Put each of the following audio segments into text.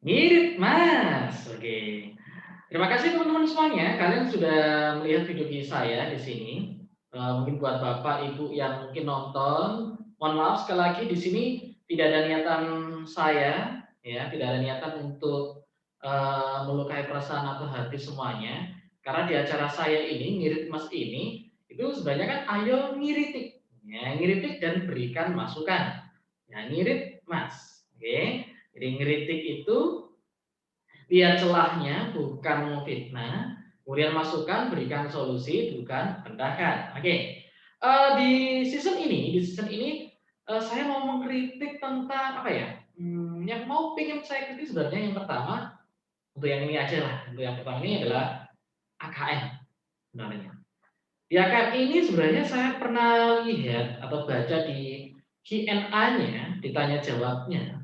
Mirip, Mas. Oke. Terima kasih teman-teman semuanya, kalian sudah melihat video saya di sini. Mungkin buat Bapak, Ibu yang mungkin nonton, mohon maaf sekali lagi di sini tidak ada niatan saya, ya, tidak ada niatan untuk melukai perasaan atau hati semuanya. Karena di acara saya ini, Ngirit Mas ini, itu sebenarnya kan ayo ngiritik, ya, ngiritik dan berikan masukan. Ya, ngirit Mas, oke. Jadi ngiritik itu lihat celahnya, bukan memfitnah. Kemudian masukan, berikan solusi, bukan rendahkan. Oke. Di season ini, saya mau mengkritik tentang apa ya? Yang mau pengen saya kritik sebenarnya yang pertama untuk yang ini aja lah. Untuk yang pertama ini adalah AKN sebenarnya. Di AKN ini sebenarnya saya pernah lihat atau baca di Q&A-nya, ditanya jawabnya.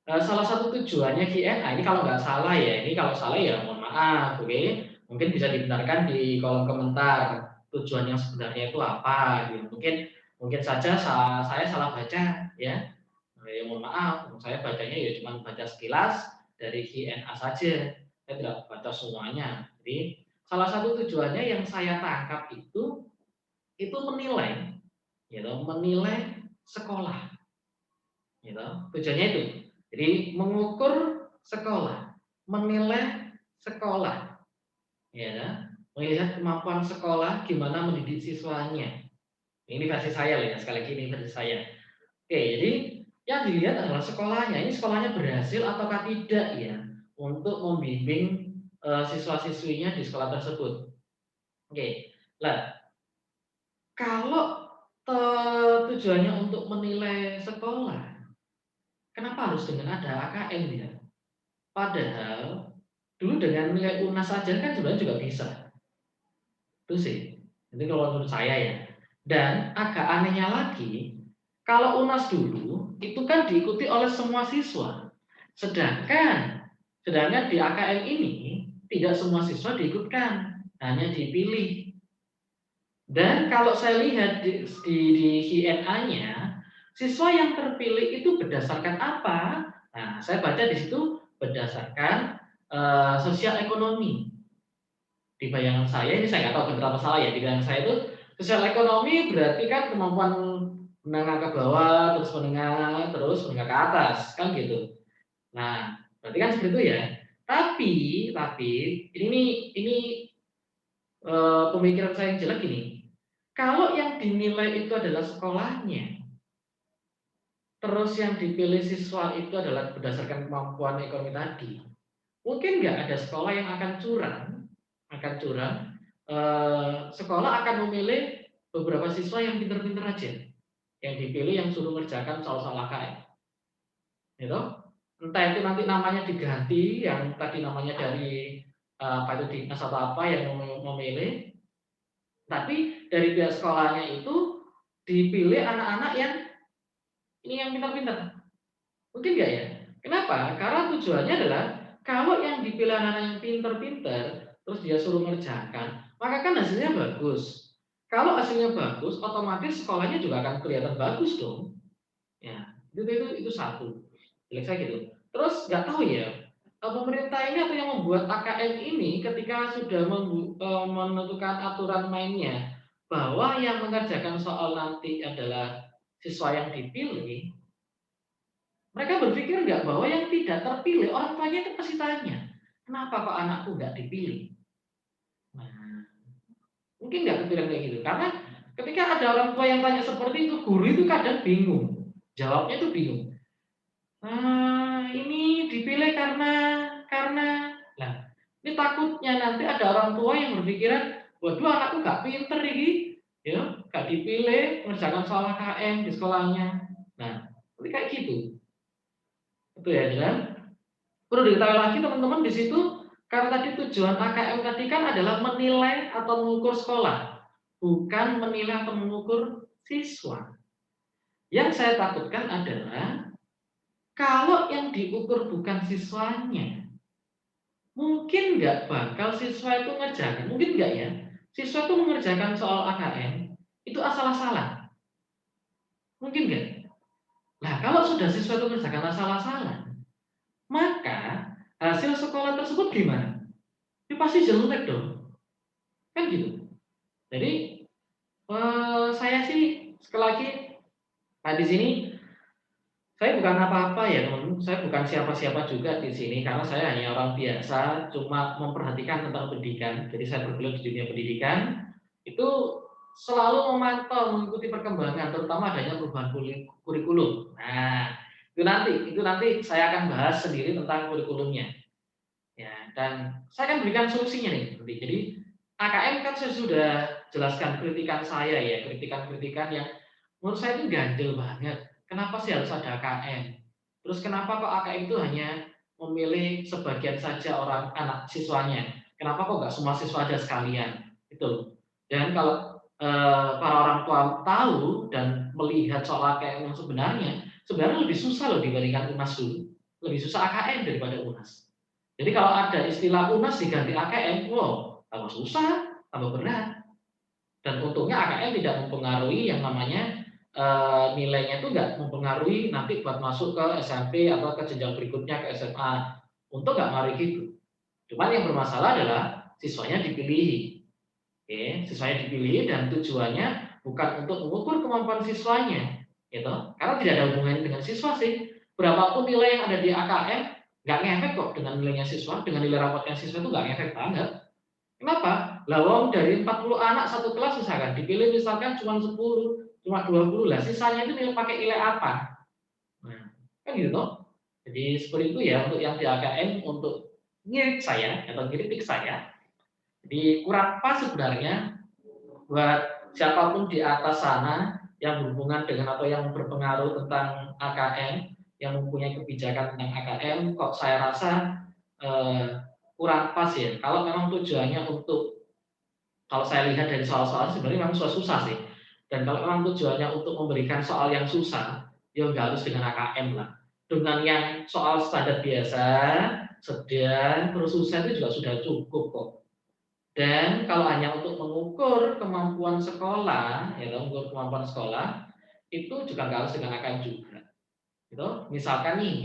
Salah satu tujuannya Q&A ini kalau nggak salah ya, ini kalau salah ya mohon maaf, oke. Mungkin bisa dibenarkan di kolom komentar, tujuan yang sebenarnya itu apa gitu. Mungkin mungkin saja saya salah baca ya. Ya mohon maaf, saya bacanya ya cuma baca sekilas dari Q&A saja, saya tidak baca semuanya. Jadi salah satu tujuannya yang saya tangkap itu menilai, gitu, menilai sekolah. Gitu. Tujuannya itu. Jadi mengukur sekolah, menilai sekolah, ya, melihat kemampuan sekolah gimana mendidik siswanya. Ini versi saya loh ya, sekali lagi ini versi saya. Oke, jadi yang dilihat adalah sekolahnya. Ini sekolahnya berhasil ataukah tidak ya untuk membimbing siswa-siswinya di sekolah tersebut. Oke. Lah, kalau tujuannya untuk menilai sekolah, kenapa harus dengan ada AKN ya? Padahal dulu dengan nilai UNAS saja kan sebenarnya juga bisa, itu sih. Itu kalau menurut saya ya. Dan agak anehnya lagi, kalau UNAS dulu itu kan diikuti oleh semua siswa. Sedangkan sedangkan di AKN ini tidak semua siswa diikutkan, hanya dipilih. Dan kalau saya lihat di Q&A-nya, siswa yang terpilih itu berdasarkan apa? Nah, saya baca di situ berdasarkan sosial ekonomi. Di bayangan saya, ini saya nggak tahu benar apa salah ya, di bayangan saya itu sosial ekonomi berarti kan kemampuan menengah ke bawah, terus menengah ke atas, kan gitu. Nah, berarti kan seperti itu ya. Tapi ini pemikiran saya yang jelek gini. Kalau yang dinilai itu adalah sekolahnya, terus yang dipilih siswa itu adalah berdasarkan kemampuan ekonomi tadi, mungkin nggak ada sekolah yang akan curang, sekolah akan memilih beberapa siswa yang pintar-pintar aja, yang dipilih yang suruh ngerjakan soal-soal KKN, gitu. Entah itu nanti namanya diganti, yang tadi namanya dari apa itu dinas atau apa yang memilih, tapi dari pihak sekolahnya itu dipilih anak-anak yang ini yang pintar-pintar. Mungkin nggak ya? Kenapa? Karena tujuannya adalah kalau yang dipilih anak-anak yang pintar-pintar, terus dia suruh ngerjakan, maka kan hasilnya bagus. Kalau hasilnya bagus, otomatis sekolahnya juga akan kelihatan bagus dong. Ya, itu satu. Jelek saya gitu. Terus nggak tahu ya, pemerintah ini atau yang membuat AKN ini ketika sudah menentukan aturan mainnya bahwa yang mengerjakan soal nanti adalah siswa yang dipilih, mereka berpikir nggak bahwa yang tidak terpilih orang tuanya itu pasti tanya, kenapa kok anakku nggak dipilih? Nah, mungkin nggak kepikiran kayak gitu, karena ketika ada orang tua yang tanya seperti itu, guru itu kadang bingung, jawabnya itu bingung. Ini dipilih karena nah, ini takutnya nanti ada orang tua yang berpikiran, waduh anakku nggak pinter ini, ya, nggak dipilih mengerjakan soal KKN di sekolahnya. Nah, seperti kayak gitu, itu ya kan? Perlu diketahui lagi teman-teman di situ, karena tadi tujuan AKM tadi kan adalah menilai atau mengukur sekolah, bukan menilai atau mengukur siswa. Yang saya takutkan adalah kalau yang diukur bukan siswanya, mungkin nggak bakal siswa itu ngerjakan, mungkin nggak ya, siswa itu mengerjakan soal AKM, itu asal-asalan, mungkin nggak? Nah, kalau sudah siswa itu mengerjakan asal-asalan, maka tersebut gimana? Ya pasti jelek dong, kan gitu. Jadi saya sih sekali lagi, nah di sini saya bukan apa-apa ya teman, saya bukan siapa-siapa juga di sini karena saya hanya orang biasa, cuma memperhatikan tentang pendidikan. Jadi saya bergelut di dunia pendidikan, itu selalu memantau, mengikuti perkembangan, terutama adanya perubahan kurikulum. Nah, itu nanti saya akan bahas sendiri tentang kurikulumnya. Ya, dan saya akan berikan solusinya nih nanti. Jadi AKM kan saya sudah jelaskan kritikan saya ya, kritikan-kritikan yang menurut saya itu ganjel banget. Kenapa sih harus ada AKM? Terus kenapa kok AKM itu hanya memilih sebagian saja orang anak siswanya? Kenapa kok nggak semua siswa aja sekalian? Itu. Dan kalau para orang tua tahu dan melihat soal AKM yang sebenarnya lebih susah loh dibandingkan UNAS dulu. Lebih susah AKM daripada UNAS. Jadi kalau ada istilah UNAS diganti AKM, wow, tambah susah, tambah berat. Dan untungnya AKM tidak mempengaruhi yang namanya nilainya itu nggak mempengaruhi nanti buat masuk ke SMP atau ke jenjang berikutnya ke SMA. Untuk nggak ngaruh gitu. Cuman yang bermasalah adalah siswanya dipilih. Oke, siswanya dipilih dan tujuannya bukan untuk mengukur kemampuan siswanya, gitu. Karena tidak ada hubungannya dengan siswa sih. Berapapun nilai yang ada di AKM, nggak ngefek kok dengan nilainya siswa, dengan nilai rapotnya siswa itu nggak ngefek banget. Kenapa? Lawang dari 40 anak satu kelas misalkan, dipilih misalkan cuma 10, cuma 20 lah, sisanya itu pakai nilai apa? Nah, kan gitu toh. Jadi seperti itu ya untuk yang di AKM untuk ngirit saya atau kritik saya. Jadi kurang pas sebenarnya buat siapapun di atas sana yang berhubungan dengan atau yang berpengaruh tentang AKM, yang mempunyai kebijakan tentang AKM, kok saya rasa eh, kurang pas ya. Kalau memang tujuannya untuk, kalau saya lihat dari soal-soal sebenarnya memang susah-susah sih. Dan kalau memang tujuannya untuk memberikan soal yang susah, ya nggak harus dengan AKM lah. Dengan yang soal standar biasa, sedang, terus susah itu juga sudah cukup kok. Dan kalau hanya untuk mengukur kemampuan sekolah, ya mengukur kemampuan sekolah, itu juga nggak harus dengan AKM juga. Gitu. Misalkan nih,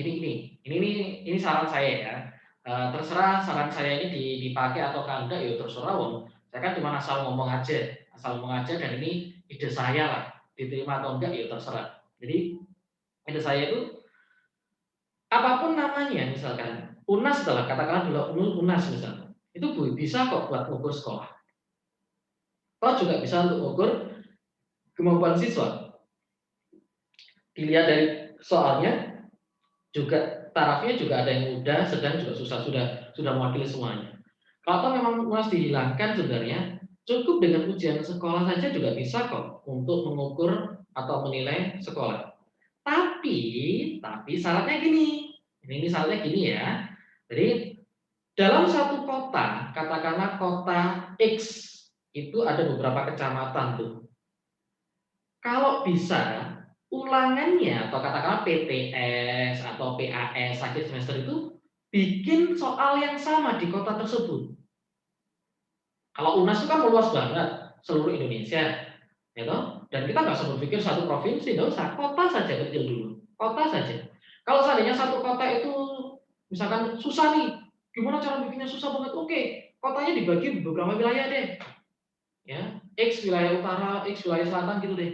ini saran saya ya. Terserah saran saya ini dipakai atau enggak, ya terserah. Wong. Saya kan cuma asal ngomong aja, dan ini ide saya lah. Diterima atau enggak, ya terserah. Jadi ide saya itu apapun namanya, misalkan UNAS adalah katakanlah dulu UNAS misalnya, itu bisa kok buat mengukur sekolah. Toh juga bisa untuk mengukur kemampuan siswa. Dilihat dari soalnya juga tarafnya juga ada yang mudah, sedang juga susah, sudah mewakili semuanya. Kalau memang harus dihilangkan sebenarnya cukup dengan ujian sekolah saja juga bisa kok untuk mengukur atau menilai sekolah. Tapi syaratnya gini. Ini syaratnya gini ya. Jadi dalam satu kota, katakanlah kota X, itu ada beberapa kecamatan tuh. Kalau bisa, ulangannya atau katakanlah PTS atau PAS akhir semester itu bikin soal yang sama di kota tersebut. Kalau UNAS itu kan luas banget, seluruh Indonesia, gitu. Dan kita nggak usah berpikir satu provinsi, nggak usah, kota saja kecil dulu, kota saja. Kalau seandainya satu kota itu misalkan susah nih, gimana cara bikinnya susah banget? Oke, kotanya dibagi beberapa wilayah deh, ya, X wilayah utara, X wilayah selatan gitu deh.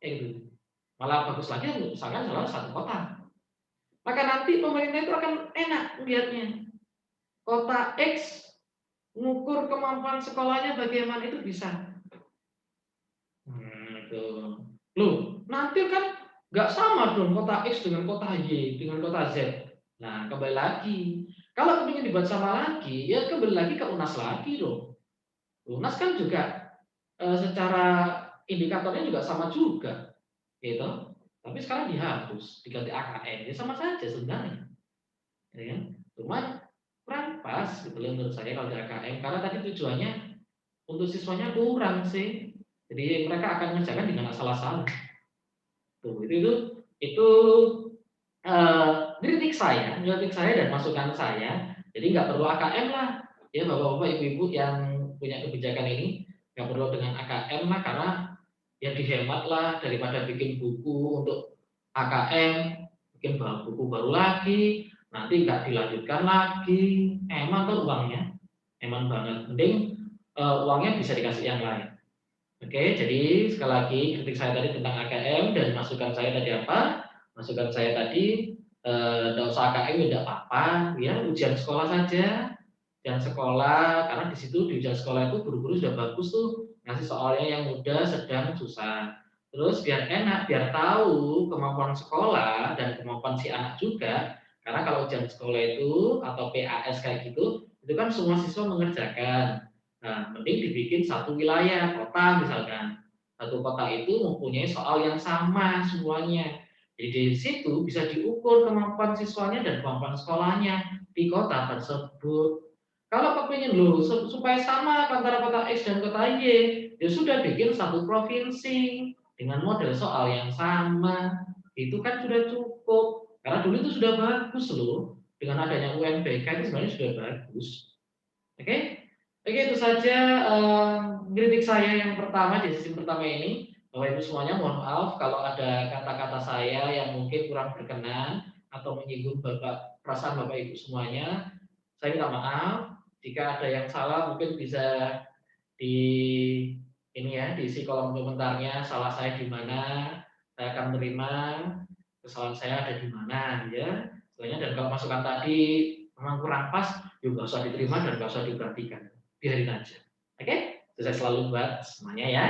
Gitu. Malah bagus lagi misalkan salah satu kota. Maka nanti pemerintah itu akan enak melihatnya. Kota X mengukur kemampuan sekolahnya bagaimana itu bisa. Itu. Loh, nanti kan nggak sama dong kota X dengan kota Y dengan kota Z. Nah, kembali lagi. Kalau ingin dibuat sama lagi, ya kembali lagi ke UNAS lagi dong. UNAS kan juga secara indikatornya juga sama juga, gitu. Tapi sekarang dihapus, diganti AKM, ya sama saja sebenarnya. Ya kan? Cuman kurang pas gitu loh menurut saya kalau di AKM, karena tadi tujuannya untuk siswanya kurang sih. Jadi mereka akan mengerjakan dengan asal-asalan. Tuh, itu kritik saya dan masukan saya. Jadi nggak perlu AKM lah. Ya bapak-bapak, ibu-ibu yang punya kebijakan ini nggak perlu dengan AKM lah, karena ya dihemat lah daripada bikin buku untuk AKM, bikin buku baru lagi, nanti nggak dilanjutkan lagi, eman tuh uangnya, eman banget. Mending uangnya bisa dikasih yang lain. Oke, jadi sekali lagi kritik saya tadi tentang AKM dan masukan saya tadi apa? Masukan saya tadi tidak usah AKM tidak apa-apa, ya ujian sekolah saja, ujian sekolah karena di situ di ujian sekolah itu guru-guru sudah bagus tuh ngasih soalnya yang mudah, sedang, susah. Terus biar enak, biar tahu kemampuan sekolah dan kemampuan si anak juga. Karena kalau ujian sekolah itu atau PAS kayak gitu, itu kan semua siswa mengerjakan. Nah, mending dibikin satu wilayah, kota misalkan. Satu kota itu mempunyai soal yang sama semuanya. Jadi di situ bisa diukur kemampuan siswanya dan kemampuan sekolahnya di kota tersebut. Kalau kepingin loh supaya sama antara kota X dan kota Y, ya sudah bikin satu provinsi dengan model soal yang sama. Itu kan sudah cukup. Karena dulu itu sudah bagus loh. Dengan adanya UNBK itu sebenarnya sudah bagus. Oke? Oke, itu saja kritik saya yang pertama di sesi pertama ini. Bapak Ibu semuanya mohon maaf kalau ada kata-kata saya yang mungkin kurang berkenan atau menyinggung perasaan Bapak Ibu semuanya. Saya minta maaf. Jika ada yang salah mungkin bisa di ini ya, diisi kolom komentarnya salah saya di mana. Saya akan menerima kesalahan saya ada di mana ya. Selainnya dan kalau masukan tadi memang kurang pas, juga usah diterima dan nggak usah diperhatikan. Biarin aja. Oke? Sukses selalu buat semuanya ya.